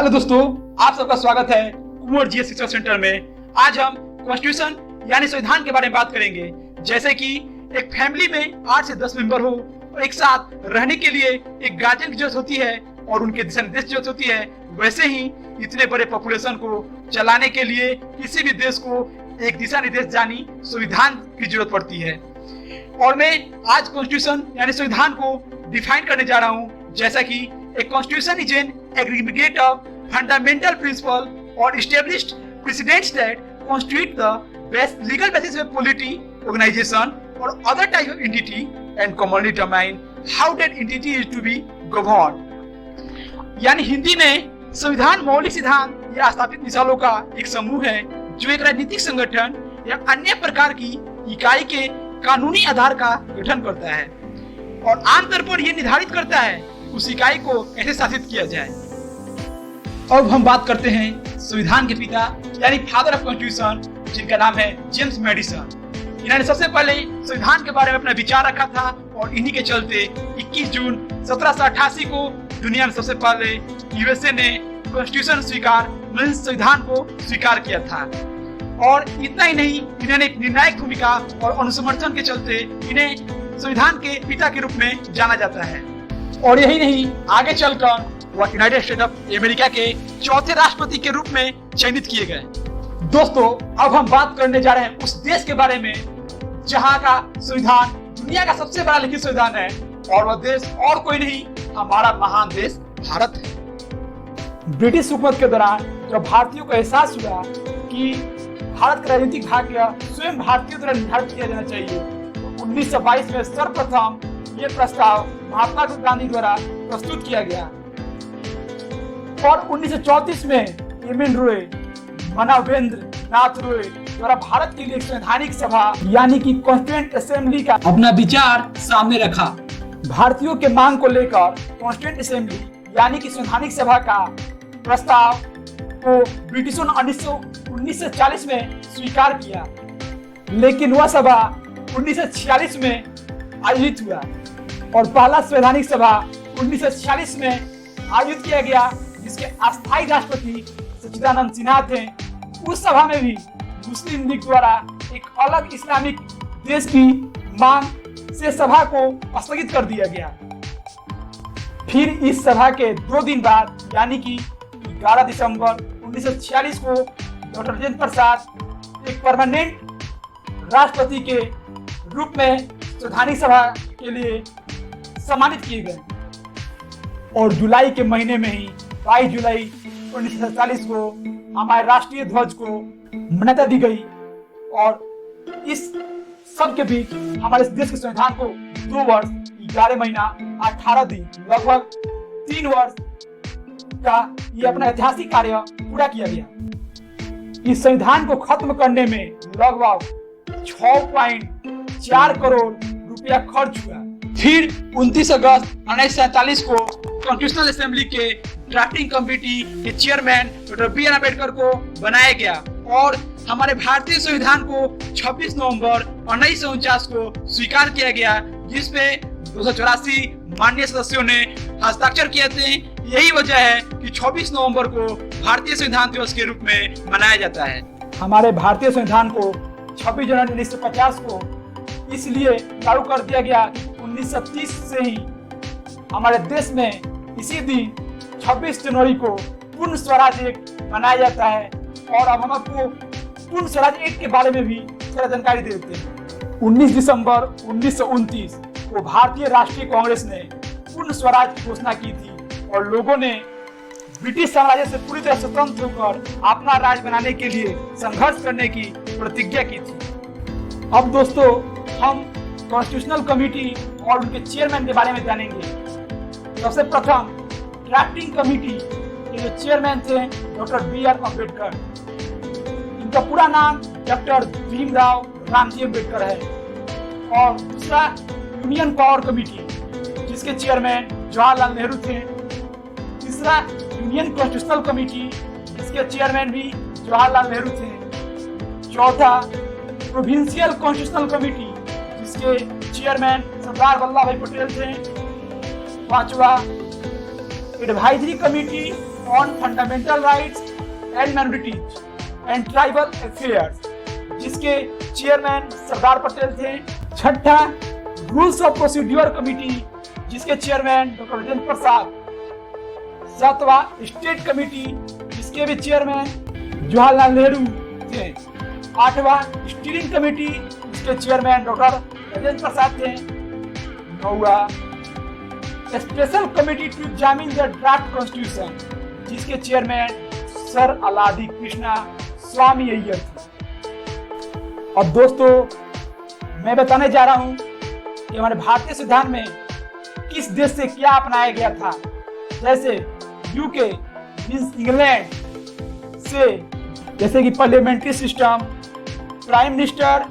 Hello दोस्तों, आप सबका स्वागत है कुंवर जीएस शिक्षा सेंटर में। आज हम कॉन्स्टिट्यूशन यानी संविधान के बारे में बात करेंगे। जैसे कि एक फैमिली में 8 से 10 मेंबर हो और एक साथ रहने के लिए एक गार्जियन की जरूरत होती है और उनके दिशा निर्देश की जरूरत होती है, वैसे ही इतने बड़े पॉपुलेशन को चलाने के लिए किसी भी देश को एक दिशा निर्देश जानी संविधान की जरूरत पड़ती है। और मैं आज कॉन्स्टिट्यूशन यानी संविधान को डिफाइन करने जा रहा हूँ। जैसा कि a constitution is an aggregate of fundamental principles or established precedents that constitute the best legal basis of polity, organization or other type of entity and commonly determine how that entity is to be governed। यानी हिंदी में संविधान मौलिक सिद्धांत या स्थापित मिसालों का एक समूह है जो एक राजनीतिक संगठन या अन्य प्रकार की इकाई के कानूनी आधार का गठन करता है और आमतौर पर यह निर्धारित करता है उस इकाई को कैसे शासित किया जाए। अब हम बात करते हैं संविधान के पिता यानी फादर ऑफ कॉन्स्टिट्यूशन, जिनका नाम है जेम्स मैडिसन। इन्होंने सबसे पहले संविधान के बारे में अपना विचार रखा था और इन्हीं के चलते 21 जून 1788 को दुनिया में सबसे पहले यूएसए ने कॉन्स्टिट्यूशन संविधान को स्वीकार किया था। और इतना ही नहीं, इन्होंने एक निर्णायक भूमिका और अनुसमर्थन के चलते इन्हें संविधान के पिता के रूप में जाना जाता है। और यही नहीं, आगे चलकर वह यूनाइटेड स्टेट ऑफ अमेरिका के चौथे राष्ट्रपति के रूप में चयनित किए गए। दोस्तों, अब हम बात करने जा रहे हैं उस देश के बारे में जहां का संविधान दुनिया का सबसे बड़ा लिखित संविधान है, और वह देश और कोई नहीं, हमारा महान देश भारत है। ब्रिटिश हुकूमत के दौरान जब भारतीयों को एहसास हुआ कि भारत का राजनीतिक भाग्य स्वयं भारतीयों द्वारा निर्धारित किया जाना चाहिए, तो 1922 में सर्वप्रथम ये प्रस्ताव महात्मा गांधी द्वारा प्रस्तुत किया गया और 1934 में एम.एन. रॉय, मानवेंद्र नाथ रॉय द्वारा भारत के लिए एक संवैधानिक सभा यानी कि कॉन्स्टिट्यूएंट असेंबली का अपना विचार सामने रखा। भारतीयों के मांग को लेकर कॉन्स्टिट्यूएंट असेंबली यानी कि संवैधानिक सभा का प्रस्ताव को ब्रिटिशों ने 1940 में स्वीकार किया, लेकिन वह सभा 1946 में आयोजित हुआ और पहला संवैधानिक सभा 1946 में आयोजित किया गया, जिसके अस्थायी राष्ट्रपति सच्चिदानंद सिन्हा थे। उस सभा में भी मुस्लिम लीग द्वारा एक अलग इस्लामिक देश की मांग से सभा को स्थगित कर दिया गया। फिर इस सभा के 2 दिन बाद यानी कि 11 दिसंबर 1946 को डॉक्टर राजेंद्र प्रसाद एक परमानेंट राष्ट्रपति के रूप में संवैधानिक सभा के लिए सम्मानित किए गए और जुलाई के महीने में ही 22 जुलाई 1947 को हमारे राष्ट्रीय ध्वज को मान्यता दी गई। और इस सब के बीच हमारे देश के संविधान को 2 वर्ष 11 महीना 18 दिन लगभग 3 वर्ष का ये अपना ऐतिहासिक कार्य पूरा किया गया। इस संविधान को खत्म करने में लगभग 6.4 करोड़ रुपया खर्च हुआ। फिर 29 अगस्त 1947 को कॉन्स्टिट्यूशनल असेंबली के ड्राफ्टिंग कमेटी के चेयरमैन डॉक्टर बी.आर. अम्बेडकर को बनाया गया और हमारे भारतीय संविधान को 26 नवंबर 1949 को स्वीकार किया गया, जिसमें 284 माननीय सदस्यों ने हस्ताक्षर किए थे। यही वजह है कि 26 नवंबर को भारतीय संविधान दिवस के रूप में मनाया जाता है। हमारे भारतीय संविधान को 26 जनवरी 1950 को इसलिए लागू कर दिया गया। 1930 से ही हमारे देश में इसी दिन 26 जनवरी को पूर्ण स्वराज एक्ट मनाया जाता है और अब हम आपको पूर्ण स्वराज एक्ट के बारे में भी थोड़ा जानकारी दे देते हैं। 19 दिसंबर 1929 को भारतीय राष्ट्रीय कांग्रेस ने पूर्ण स्वराज की घोषणा की थी और लोगों ने ब्रिटिश साम्राज्य से पूरी तरह स्वतंत्र होकर अपना राज्य बनाने के लिए संघर्ष करने की प्रतिज्ञा की थी। अब दोस्तों, हम कॉन्स्टिट्यूशनल कमेटी और उनके चेयरमैन के बारे में जानेंगे। सबसे प्रथम ड्राफ्टिंग कमेटी के जो चेयरमैन थे डॉक्टर बी.आर. अम्बेडकर। इनका पूरा नाम डॉक्टर भीमराव रामजी अम्बेडकर है। और दूसरा यूनियन पावर कमेटी, जिसके चेयरमैन जवाहरलाल नेहरू थे। तीसरा यूनियन कॉन्स्टिट्यूशनल कमेटी, जिसके चेयरमैन भी जवाहरलाल नेहरू थे। चौथा प्रोविंशियल कॉन्स्टिट्यूशनल कमेटी, जिसके चेयरमैन सरदार वल्लभ भाई पटेल थे। 5वां advisory committee on fundamental rights and minorities and tribal affairs, जिसके चेयरमैन सरदार पटेल थे। छठा, रूल्स ऑफ प्रोसीड्यूर कमेटी, जिसके चेयरमैन डॉक्टर राजेंद्र प्रसाद। सातवां, स्टेट कमेटी, जिसके भी चेयरमैन जवाहरलाल नेहरू थे। आठवां, स्टीयरिंग कमेटी, जिसके चेयरमैन डॉक्टर राजेंद्र प्रसाद थे। नौवां, special committee to examine the draft constitution, जिसके chairman sir Alladi Krishnaswami Ayyar थे। और दोस्तों, मैं बताने जा रहा हूं कि हमारे भारतीय संविधान में किस देश से क्या अपनाया गया था। जैसे यूके मींस इंग्लैंड से, जैसे कि parliamentary system, prime minister,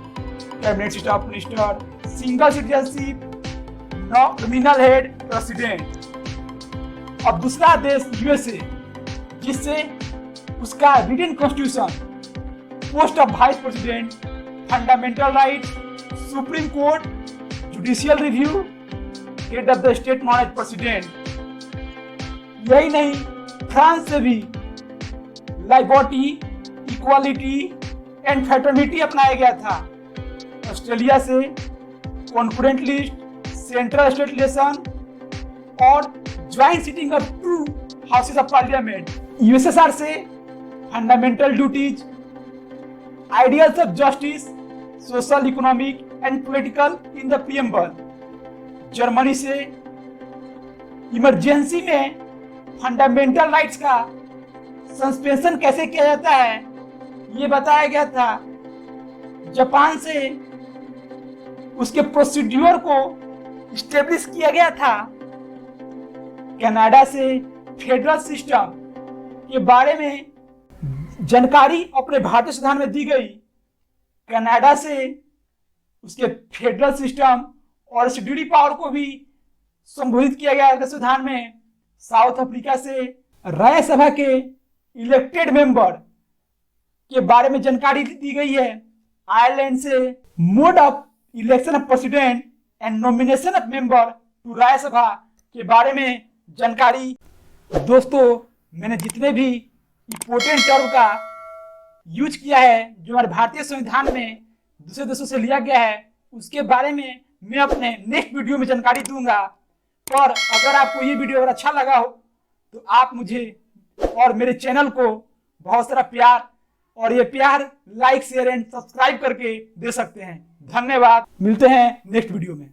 cabinet system of minister, single citizenship, nominal head president. और दूसरा देश यूएसए, जिससे उसका written constitution, post of vice president, fundamental rights, supreme court, judicial review, head of the state known as president. यही नहीं, France से भी liberty, equality and fraternity अपनाया गया था। ऑस्ट्रेलिया से concurrent list, central state relation और joint sitting of 2 houses of parliament. USSR से fundamental duties, ideals of justice, social, economic and political in the preamble. Germany से emergency में fundamental rights का suspension कैसे किया जाता है, ये बताया गया था। जापान से उसके प्रोसीड्यूर को स्टेब्लिश किया गया था। कनाडा से फेडरल सिस्टम के बारे में जानकारी अपने भारतीय संविधान में दी गई। कनाडा से उसके फेडरल सिस्टम और शेड्यूल्ड पावर को भी संबोधित किया गया है संविधान में। साउथ अफ्रीका से राज्यसभा के इलेक्टेड मेंबर के बारे में जानकारी दी गई है। आयरलैंड से mode of election of president and nomination of member to Rajya Sabha के बारे में जानकारी। दोस्तों, मैंने जितने भी इंपोर्टेंट टर्म का यूज किया है जो हमारे भारतीय संविधान में दूसरे देशों से लिया गया है, उसके बारे में मैं अपने नेक्स्ट वीडियो में जानकारी दूंगा। और अगर आपको ये वीडियो अगर अच्छा लगा हो तो आप मुझे और मेरे चैनल को बहुत सारा प्यार, और ये प्यार लाइक, शेयर एंड सब्सक्राइब करके दे सकते हैं। धन्यवाद। मिलते हैं नेक्स्ट वीडियो में।